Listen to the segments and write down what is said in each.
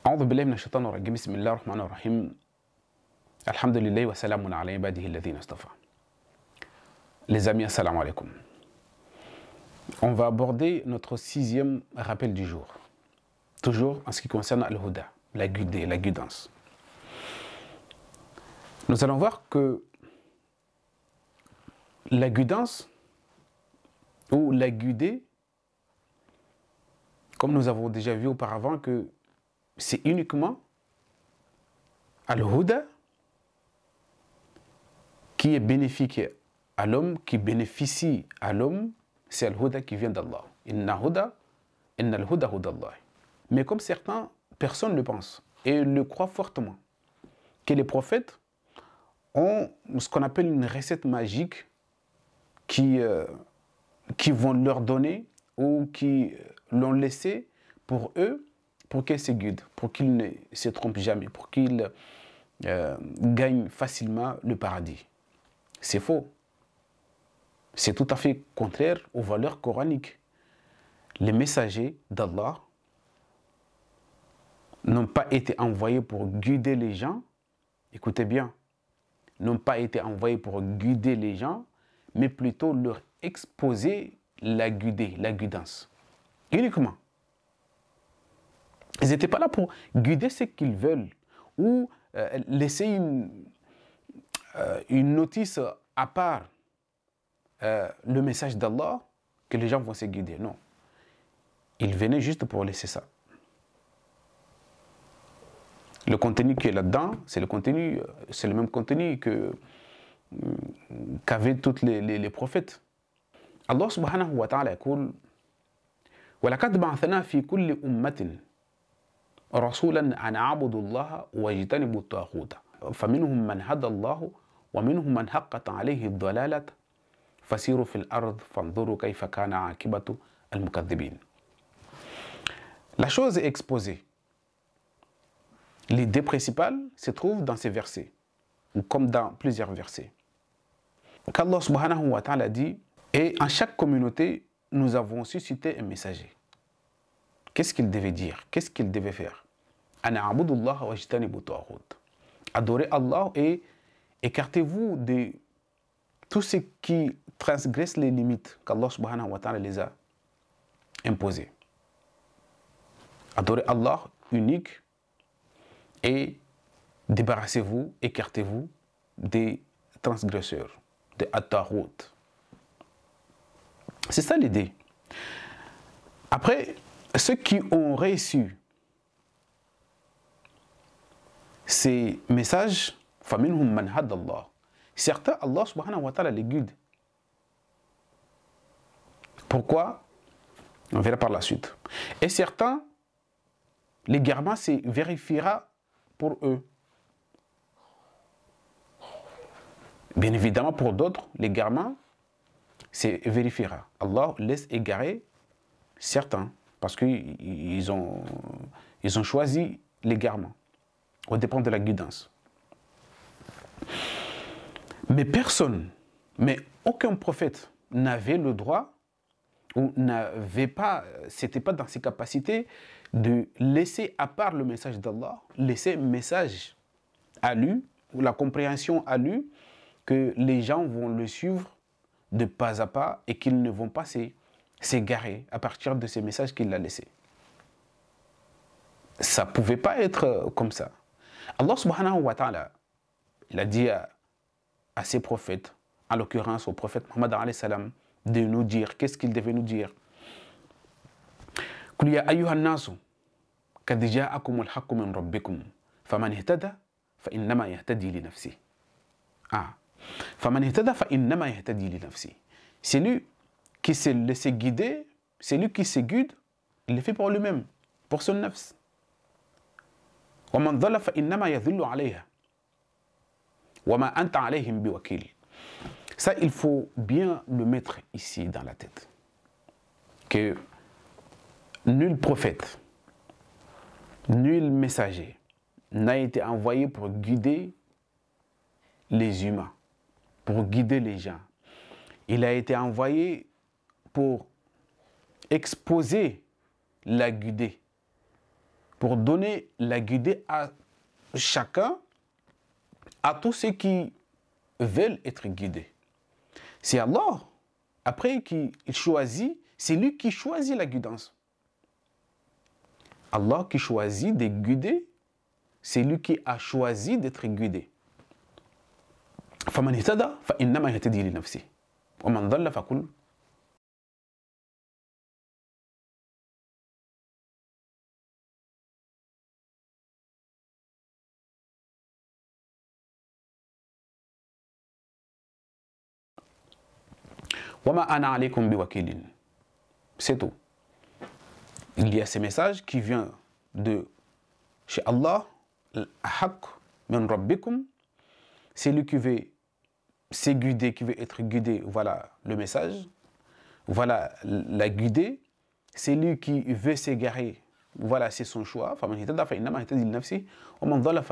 أعوذ بالله من الشيطان الرجيم بسم الله الرحمن الرحيم الحمد لله وسلام على عباده الذين اصطفى. Les amis, assalamu alaikum. On va aborder notre 6e rappel du jour. Toujours en ce qui concerne Al-Huda, la guidée, la guidance. Nous allons voir que la guidance ou la guidée, comme nous avons déjà vu auparavant, que c'est uniquement Al-Huda qui est bénéfique à l'homme, qui bénéficie à l'homme, c'est Al-Huda qui vient d'Allah. Inna al-Huda hudallah. Mais comme certaines personnes le pensent et le croient fortement, que les prophètes ont ce qu'on appelle une recette magique qui vont leur donner ou qui l'ont laissé pour eux, pour qu'ils se guident, pour qu'ils ne se trompent jamais, pour qu'ils gagnent facilement le paradis. C'est faux. C'est tout à fait contraire aux valeurs coraniques. Les messagers d'Allah n'ont pas été envoyés pour guider les gens. Écoutez bien, n'ont pas été envoyés pour guider les gens, mais plutôt leur exposer la guidée, la guidance. Uniquement. Ils n'étaient pas là pour guider ce qu'ils veulent ou laisser une notice à part le message d'Allah que les gens vont se guider. Non. Ils venaient juste pour laisser ça. Le contenu qui est là-dedans, c'est le même contenu qu'avaient tous les prophètes. Allah subhanahu wa ta'ala يقول وَلَقَدْ بَعَثْنَا فِي كُلِّ أُمَّةٍ رَسُولًا أَنْ أَعْبُدُوا اللَّهَ وَاجْتَنِبُوا الطَّاغُوتَ فَمِنْهُمْ مَنْ هَدَى اللَّهُ وَمِنْهُمْ مَنْ حَقَّتْ عَلَيْهِ الضَّلَالَةُ فَسِيرُوا فِي الْأَرْضِ فَانظُرُوا كَيْفَ كَانَ عَاقِبَةُ الْمُكَذِّبِينَ. La chose est exposée. L'idée principale se trouve dans ces versets, ou comme dans plusieurs versets. Qu'Allah subhanahu wa ta'ala dit, et en chaque communauté, nous avons suscité un messager. Qu'est-ce qu'il devait dire? Qu'est-ce qu'il devait faire? Adorez Allah et écartez-vous de tout ce qui transgresse les limites qu'Allah subhanahu wa ta'ala les a imposées. Adorez Allah unique et débarrassez-vous, écartez-vous des transgresseurs, des at-taghut. C'est ça l'idée. Après, ceux qui ont reçu ces messages, فَمِنْهُمْ مَنْ هَدَى اللَّهُ. Certains, Allah subhanahu wa ta'ala les guide. Pourquoi? On verra par la suite. Et certains, l'égarement se vérifiera pour eux. Bien évidemment, pour d'autres, l'égarement se vérifiera. Allah laisse égarer certains parce qu'ils ont choisi l'égarement. Au dépend de la guidance. Mais personne, mais aucun prophète n'avait le droit ou c'était pas dans ses capacités de laisser à part le message d'Allah, laisser un message à lui, ou la compréhension à lui, que les gens vont le suivre de pas à pas et qu'ils ne vont pas s'égarer à partir de ces messages qu'il a laissés. Ça ne pouvait pas être comme ça. Allah subhanahu wa ta'ala, il a dit à ses prophètes, en l'occurrence au prophète Muhammad alayhi salam, de nous dire, qu'est-ce qu'il devait nous dire? قُلْ يَا أَيُّهَا النَّاسُ قَدْ جَاءَكُمُ الْحَقُّ مِنْ رَبِّكُمْ فَمَنِ اهْتَدَى فَإِنَّمَا يَهْتَدِي لِنَفْسِهِ. فَمَنِ اهْتَدَى فَإِنَّمَا يَهْتَدِي لِنَفْسِهِ. Celui qui s'est laissé guider, celui qui se guide, il le fait pour lui-même, pour son nafs. وَمَنْ ضَلَّ فَإِنَّمَا يَذِلُّ عَلَيْهَا وَمَا أَنْتَ عَلَيْهِمْ بِوَكِيلٍ. Ça, il faut bien le mettre ici dans la tête. Que nul prophète, nul messager n'a été envoyé pour guider les humains, pour guider les gens. Il a été envoyé pour exposer la guidée pour donner la guidée à chacun, à tous ceux qui veulent être guidés. C'est Allah, après, qui choisit, c'est lui qui choisit la guidance. Allah qui choisit de guider, c'est lui qui a choisi d'être guidé. فَمَنْ اهْتَدَى فَإِنَّمَا يَهْتَدِي لِنَفْسِهِ وَمَنْ ضَلَّ فَقُلْ وَمَا أَنَا عَلَيْكُمْ بِوَكِيلٍ. C'est tout. Il y a ces messages qui viennent de chez Allah, al-haq min rabbikum, c'est lui qui veut se guider, qui veut être guidé, voilà le message, voilà la guidée, c'est lui qui veut s'égarer, voilà c'est son choix. فَمَنْ اهْتَدَى فَإِنَّمَا يَهْتَدِي لِنَفْسِهِ وَمَنْ ضَلَّ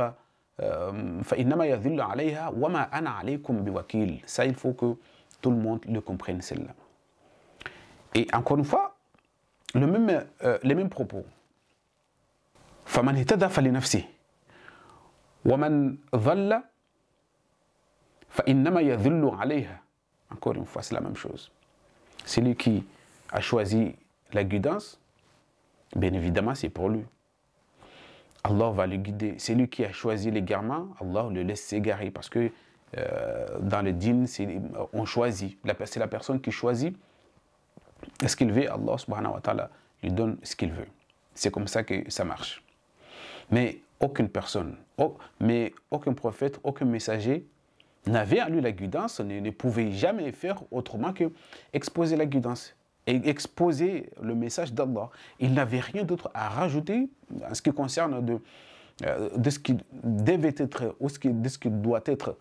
فَإِنَّمَا يَضِلُّ عَلَيْهَا وَمَا أَنَا عَلَيْكُمْ بِوَكِيلٍ. Ça, il faut que tout le monde le comprenne, celle-là. Et encore une fois, les mêmes propos. فَمَنْ اهْتَدَى فَلِنَفْسِهِ وَمَنْ ضَلَّ فَإِنَّمَا يَضِلُّ عَلَيْهَا. Encore une fois, c'est la même chose. Celui qui a choisi la guidance, bien évidemment, c'est pour lui. Allah va le guider. Celui qui a choisi l'égarement, Allah le laisse s'égarer. Parce que dans le dîn, on choisit. C'est la personne qui choisit ce qu'il veut. Allah subhanahu wa ta'ala lui donne ce qu'il veut. C'est comme ça que ça marche. Mais aucune personne, aucun prophète, aucun messager n'avait en lui la guidance, ne pouvait jamais faire autrement que exposer la guidance et exposer le message d'Allah. Il n'avait rien d'autre à rajouter en ce qui concerne de ce qui devait être ou de ce qui doit être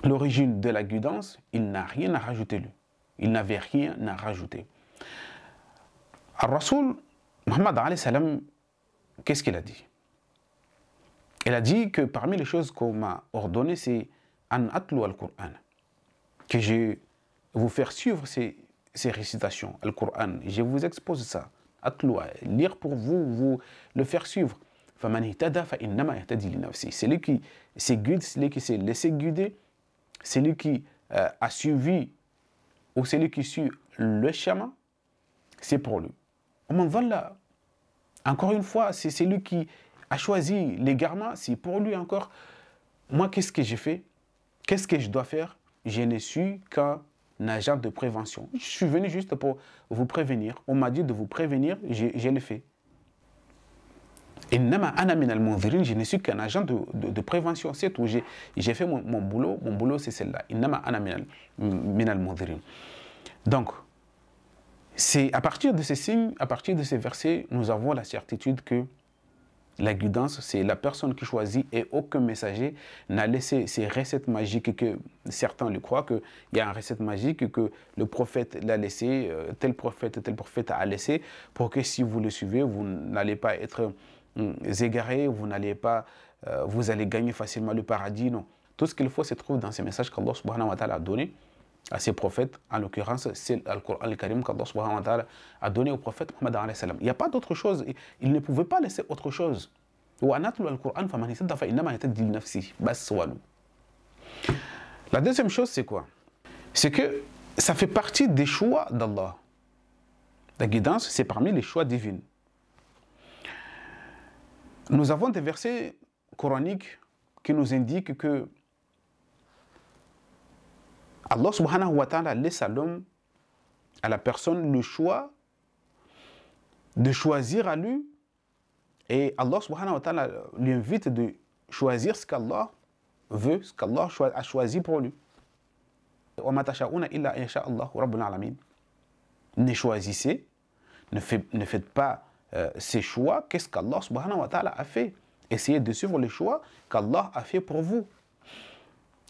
l'origine de la guidance. Il n'a rien à rajouter lui. Il n'avait rien à rajouter. Al-Rasoul Muhammad alayhi salam, qu'est-ce qu'il a dit? Il a dit que parmi les choses qu'on m'a ordonné, c'est an atlu al-Qur'an, que je vais vous faire suivre ces récitations, al-Qur'an. Je vous expose ça, atlu, lire pour vous le faire suivre. فَمَنْ اهْتَدَى فَإِنَّمَا يَهْتَدِي لِنَفْسِهِ. C'est lui qui s'est guidé, c'est lui qui s'est laissé guider, c'est lui qui a suivi, ou c'est lui qui suit le chemin, c'est pour lui. Encore une fois, c'est lui qui a choisi l'égarement, c'est pour lui encore. Moi, qu'est-ce que j'ai fait? Qu'est-ce que je dois faire? Je ne suis qu'un agent de prévention. Je suis venu juste pour vous prévenir. On m'a dit de vous prévenir, je l'ai fait. Innama ana min al-mundhirin, je ne suis qu'un agent de prévention, c'est tout. J'ai fait mon boulot c'est celle-là. Innama ana min al-mundhirin. Donc, c'est à partir de ces signes, à partir de ces versets, nous avons la certitude que la guidance, c'est la personne qui choisit et aucun messager n'a laissé ces recettes magiques que certains le croient, qu'il y a une recette magique que le prophète l'a laissé, tel prophète a laissé, pour que si vous le suivez, vous n'allez pas être égaré, vous allez gagner facilement le paradis. Non. Tout ce qu'il faut se trouve dans ces messages qu'Allah subhanahu wa ta'ala a donnés à ses prophètes, en l'occurrence c'est Al-Qur'an al-Karim qu'Allah subhanahu wa ta'ala a donné au prophète Muhammad alayhi salam. Il n'y a pas d'autre chose, il ne pouvait pas laisser autre chose. La deuxième chose c'est quoi? C'est que ça fait partie des choix d'Allah. La guidance c'est parmi les choix divins. Nous avons des versets coraniques qui nous indiquent que Allah subhanahu wa ta'ala laisse à l'homme, à la personne, le choix de choisir à lui, et Allah subhanahu wa ta'ala lui invite de choisir ce qu'Allah veut, ce qu'Allah a choisi pour lui. Ne choisissez, ne faites pas ces choix, qu'est-ce qu'Allah subhanahu wa ta'ala a fait. Essayez de suivre les choix qu'Allah a fait pour vous.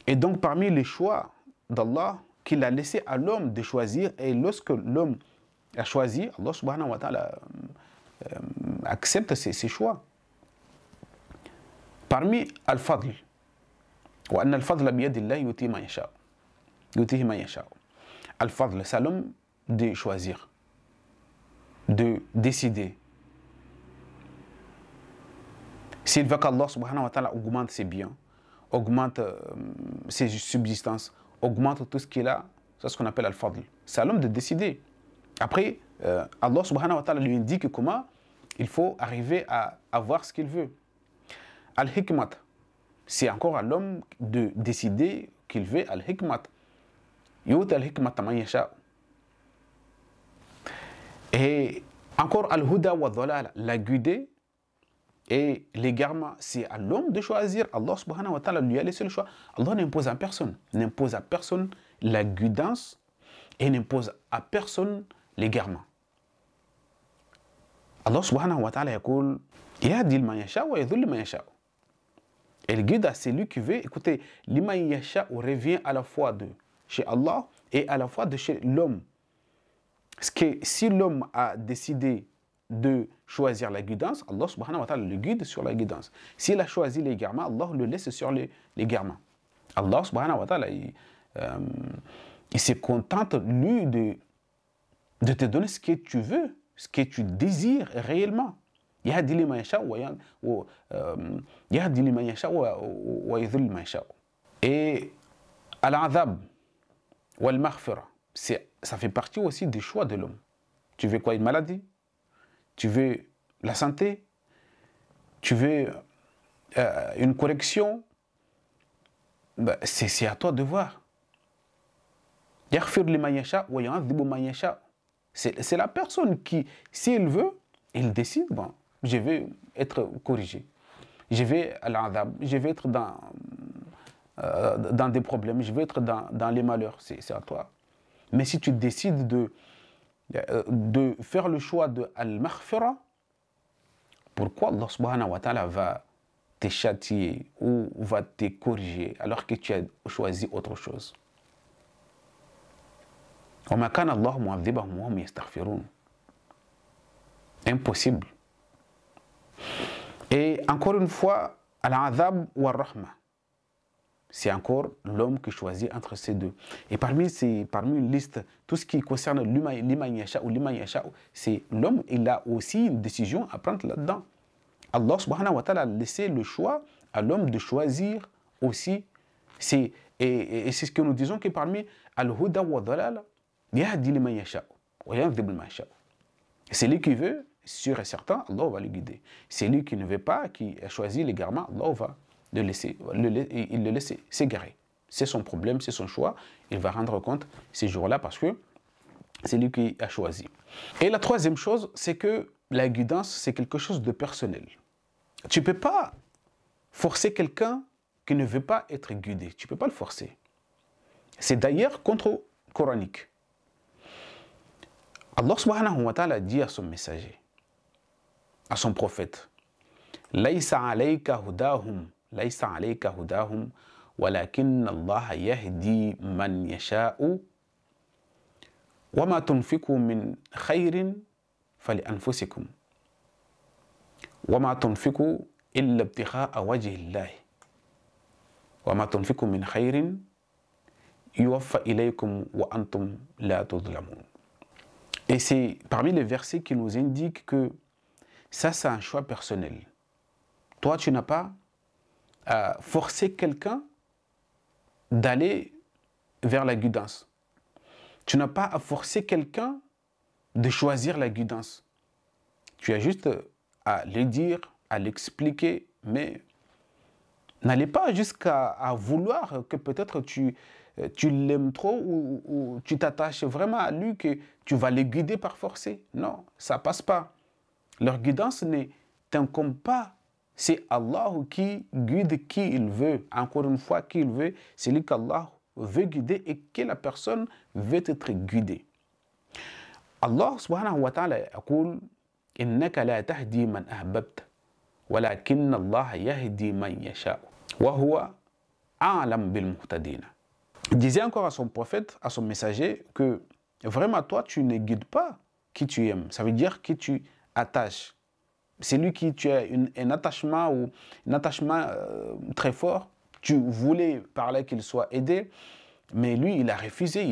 Et donc parmi les choix d'Allah qu'il a laissé à l'homme de choisir, et lorsque l'homme a choisi, Allah subhanahu wa ta'ala accepte ses choix. Parmi al-fadl, wa anna al-fadla biyadillahi yuti ma yasha. Yutihi ma yasha. Al-fadl, c'est à l'homme de choisir, de décider, S'il veut qu'Allah subhanahu wa ta'ala augmente ses biens, augmente ses subsistances, augmente tout ce qu'il a, c'est ce qu'on appelle al-fadl. C'est à l'homme de décider. Après, Allah subhanahu wa ta'ala lui indique comment il faut arriver à avoir ce qu'il veut. Al-hikmat, c'est encore à l'homme de décider qu'il veut al-hikmat. Yut al-hikmat man yasha. Et encore al-huda wa dhalal, la guidée et l'égarement, c'est à l'homme de choisir. Allah subhanahu wa ta'ala lui a laissé le choix. Allah n'impose à personne la guidance et n'impose à personne l'égarement. Allah subhanahu wa ta'ala يقول يهدي لمن يشاء ويضل لمن يشاء. Et le guide à celui qui veut. Écoutez, liman yasha revient à la fois de chez Allah et à la fois de chez l'homme. Parce que si l'homme a décidé de choisir la guidance, Allah subhanahu wa ta'ala le guide sur la guidance. S'il a choisi l'égarement, Allah le laisse sur l'égarement. Allah subhanahu wa ta'ala, il se contente, lui, de te donner ce que tu veux, ce que tu désires réellement. يهدي لمن يشاء يهدي لمن يشاء ويضل لمن يشاء. Et al-adhab wal maghfira, ça fait partie aussi des choix de l'homme. Tu veux quoi? Une maladie? Tu veux la santé? Tu veux une correction? Ben, c'est à toi de voir. C'est la personne qui, s'il veut, il décide, bon, je vais être corrigé. Je vais à l'adhab, je vais être dans des problèmes, je vais être dans les malheurs. C'est à toi. Mais si tu décides de faire le choix de al-maghfira, pourquoi Allah subhanahu wa ta'ala va te châtier ou va te corriger alors que tu as choisi autre chose? Impossible. Et encore une fois, al-adhab wa rahma, c'est encore l'homme qui choisit entre ces deux. Et parmi une liste, tout ce qui concerne l'iman yasha ou l'iman yasha, c'est l'homme, il a aussi une décision à prendre là-dedans. Allah subhanahu wa ta'ala a laissé le choix à l'homme de choisir aussi. Et c'est ce que nous disons que parmi al-huda wa dhalal, yahdi liman yasha wa yadhib liman yasha. C'est lui qui veut, sûr et certain, Allah va le guider. C'est lui qui ne veut pas, qui a choisi l'égarement, Allah va il le laisse s'égarer. C'est son problème, c'est son choix. Il va rendre compte ces jours-là parce que c'est lui qui a choisi. Et la troisième chose, c'est que la guidance, c'est quelque chose de personnel. Tu ne peux pas forcer quelqu'un qui ne veut pas être guidé. Tu ne peux pas le forcer. C'est d'ailleurs contre-coranique. Allah subhanahu wa ta'ala dit à son messager, à son prophète, Laïsa alayka hudahum, Laïsa alayka hudahum, walakin Allah yahdi man yasha'u, wa ma tunfiku min khayrin fali anfusikum, wa ma tunfiku illa ibtigha'a wajhi Allah, wa ma tunfiku min khayrin yuwaffa ilaykum wa antum la tudlamun. Et c'est parmi les versets qui nous indiquent que ça, c'est un choix personnel. Toi, tu n'as pas à forcer quelqu'un d'aller vers la guidance. Tu n'as pas à forcer quelqu'un de choisir la guidance. Tu as juste à le dire, à l'expliquer, mais n'allez pas jusqu'à vouloir que peut-être tu l'aimes trop ou tu t'attaches vraiment à lui, que tu vas les guider par forcer. Non, ça ne passe pas. Leur guidance ne t'incombe pas. C'est Allah qui guide qui il veut. Encore une fois, qui il veut, c'est lui qu'Allah veut guider et que la personne veut être guidée. Allah subhanahu wa ta'ala يقول إنك لا تهدي من أحببت ولكن الله يهدي من يشاء وهو أعلم بالمهتدين. Il disait encore à son prophète, à son messager, que vraiment toi, tu ne guides pas qui tu aimes. Ça veut dire qui tu attaches. C'est lui qui tu as un attachement ou un attachement très fort. Tu voulais parler qu'il soit aidé, mais lui, il a refusé.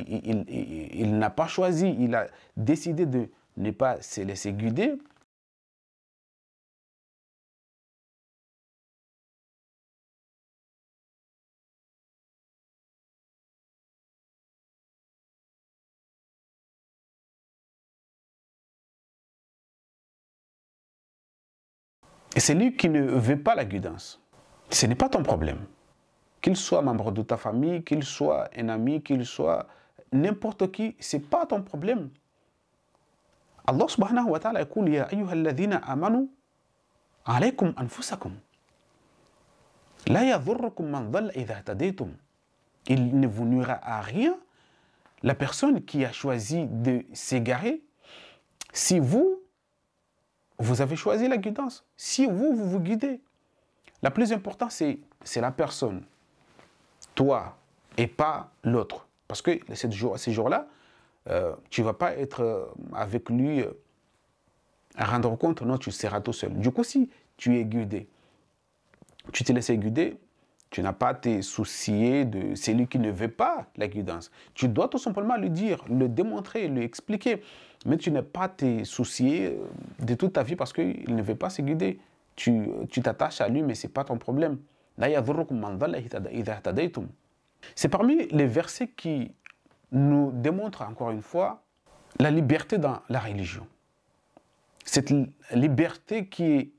Il n'a pas choisi. Il a décidé de ne pas se laisser guider. Et c'est lui qui ne veut pas la guidance. Ce n'est pas ton problème. Qu'il soit membre de ta famille, qu'il soit un ami, qu'il soit n'importe qui, ce n'est pas ton problème. Allah subhanahu wa ta'ala dit Ya ayyuha alladhina amanu alaykum anfusakum la yadhurrukum man dhalla idha ihtadaytum. Il ne vous nuira à rien la personne qui a choisi de s'égarer si vous avez choisi la guidance, si vous vous guidez. La plus importante, c'est la personne, toi, et pas l'autre. Parce que ces jours-là, tu ne vas pas être avec lui à rendre compte, non, tu seras tout seul. Du coup, si tu es guidé, tu te laisses guider, tu n'as pas à te soucier de celui qui ne veut pas la guidance. Tu dois tout simplement lui dire, le démontrer, lui expliquer. Mais tu n'as pas à te soucier de toute ta vie parce qu'il ne veut pas se guider. Tu t'attaches à lui, mais ce n'est pas ton problème. C'est parmi les versets qui nous démontrent encore une fois la liberté dans la religion. Cette liberté qui est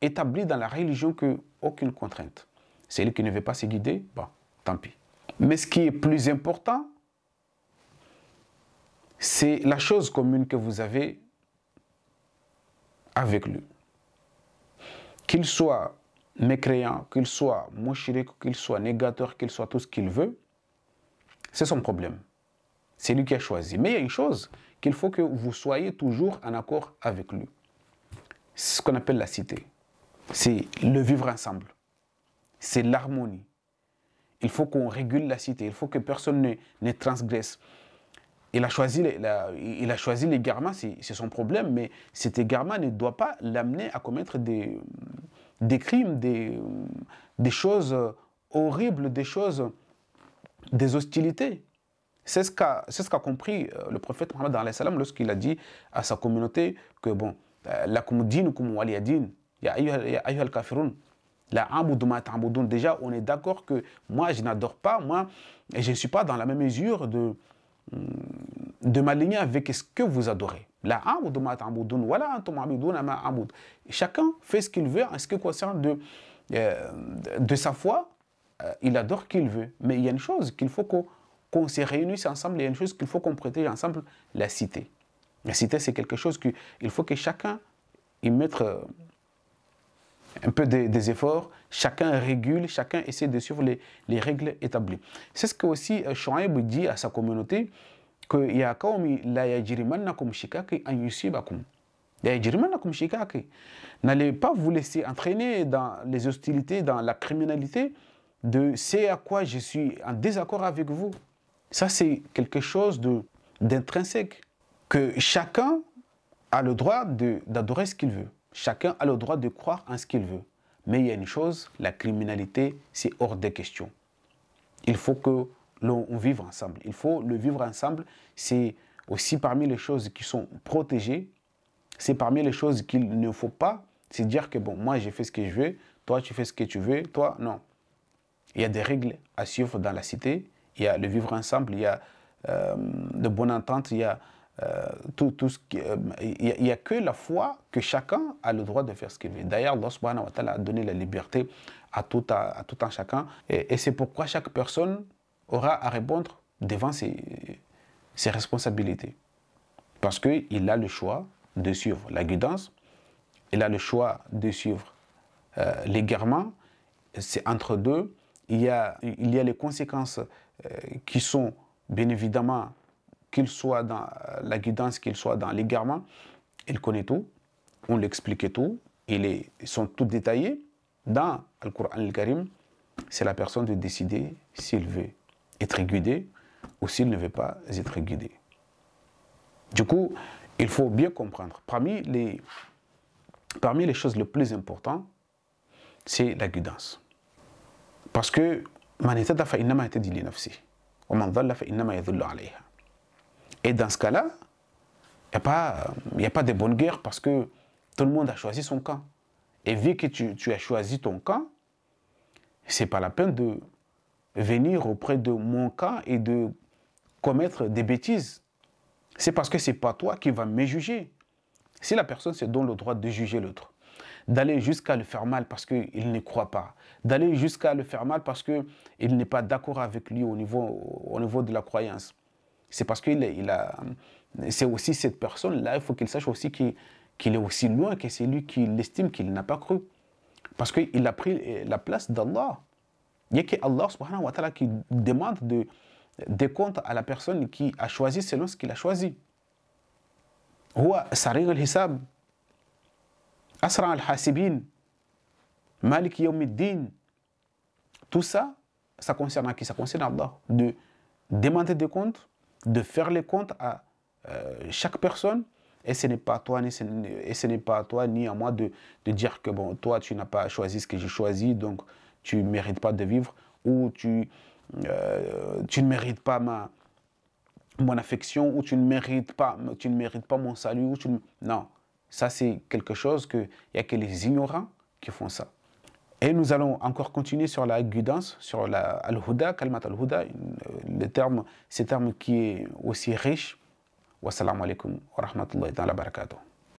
établie dans la religion qu'aucune contrainte. Celui qui ne veut pas se guider, bon, tant pis. Mais ce qui est plus important, c'est la chose commune que vous avez avec lui. Qu'il soit mécréant, qu'il soit mouchirik, qu'il soit négateur, qu'il soit tout ce qu'il veut, c'est son problème. C'est lui qui a choisi. Mais il y a une chose qu'il faut que vous soyez toujours en accord avec lui. C'est ce qu'on appelle la cité. C'est le vivre ensemble. C'est l'harmonie. Il faut qu'on régule la cité. Il faut que personne ne transgresse. Il a choisi l'égarement, c'est son problème, mais cet égarement ne doit pas l'amener à commettre des crimes, des choses horribles, des hostilités. C'est ce qu'a compris le prophète Mohammed alayhi salam lorsqu'il a dit à sa communauté que bon, lakum dinukum waliya din, ya ayyuhal kafirun. Déjà, on est d'accord que moi, je n'adore pas, et je ne suis pas dans la même mesure de m'aligner avec ce que vous adorez. Chacun fait ce qu'il veut en ce qui concerne de sa foi, il adore qu'il veut. Mais il y a une chose qu'il faut qu'on se réunisse ensemble, il y a une chose qu'il faut qu'on protège ensemble, la cité. La cité, c'est quelque chose qu'il faut que chacun y mette un peu des efforts, chacun régule, chacun essaie de suivre les règles établies. C'est ce que aussi Shuaïb dit à sa communauté, que ya qawmi la yajrimannakum shikaki an yusibakum. La yajrimannakum shikaki. N'allez pas vous laisser entraîner dans les hostilités, dans la criminalité, de c'est à quoi je suis en désaccord avec vous. Ça, c'est quelque chose d'intrinsèque, que chacun a le droit d'adorer ce qu'il veut. Chacun a le droit de croire en ce qu'il veut. Mais il y a une chose, la criminalité, c'est hors des questions. Il faut que l'on vive ensemble. Il faut le vivre ensemble. C'est aussi parmi les choses qui sont protégées. C'est parmi les choses qu'il ne faut pas se dire que bon, moi j'ai fait ce que je veux, toi tu fais ce que tu veux, toi non. Il y a des règles à suivre dans la cité. Il y a le vivre ensemble, il y a de bonne entente, il y a tout ce qui, il n'y a que la foi que chacun a le droit de faire ce qu'il veut. D'ailleurs, Allah subhanahu wa ta'ala a donné la liberté à tout un chacun. Et c'est pourquoi chaque personne aura à répondre devant ses responsabilités. Parce qu'il a le choix de suivre la guidance, il a le choix de suivre l'égarement. C'est entre deux. Il y a les conséquences qui sont, bien évidemment, qu'il soit dans la guidance, qu'il soit dans l'égarement, il connaît tout, on l'explique tout, ils sont tous détaillés. Dans le Coran al-Karim, c'est la personne de décider s'il veut être guidé ou s'il ne veut pas être guidé. Du coup, il faut bien comprendre, parmi les choses les plus importantes, c'est la guidance. Parce que et dans ce cas-là, il n'y a pas de bonne guerre parce que tout le monde a choisi son camp. Et vu que tu as choisi ton camp, ce n'est pas la peine de venir auprès de mon camp et de commettre des bêtises. C'est parce que ce n'est pas toi qui vas me juger. Si la personne se donne le droit de juger l'autre. d'aller jusqu'à le faire mal parce qu'il ne croit pas, d'aller jusqu'à le faire mal parce qu'il n'est pas d'accord avec lui au niveau de la croyance. C'est parce c'est aussi cette personne-là, il faut qu'il sache aussi qu'il est aussi loin que c'est lui qui l'estime qu'il n'a pas cru. Parce qu'il a pris la place d'Allah. Il n'y a qu'Allah subhanahu wa ta'ala qui demande des comptes à la personne qui a choisi selon ce qu'il a choisi. هو سريع الحساب أسرع الحاسبين مالك يوم الدين. Tout ça, ça concerne qui? Ça concerne Allah. De demander des comptes, de faire les comptes à chaque personne. Et ce n'est pas à toi, ni à moi de dire que bon, toi, tu n'as pas choisi ce que j'ai choisi, donc tu ne mérites pas de vivre, ou tu ne mérites pas mon affection, ou tu ne mérites pas mon salut. Non, ça c'est quelque chose il n'y a que les ignorants qui font ça. Et nous allons encore continuer sur la guidance, sur al-huda, kalmat al-huda, ce terme qui est aussi riche. Wassalamu alaikum wa rahmatullahi wa barakatuh.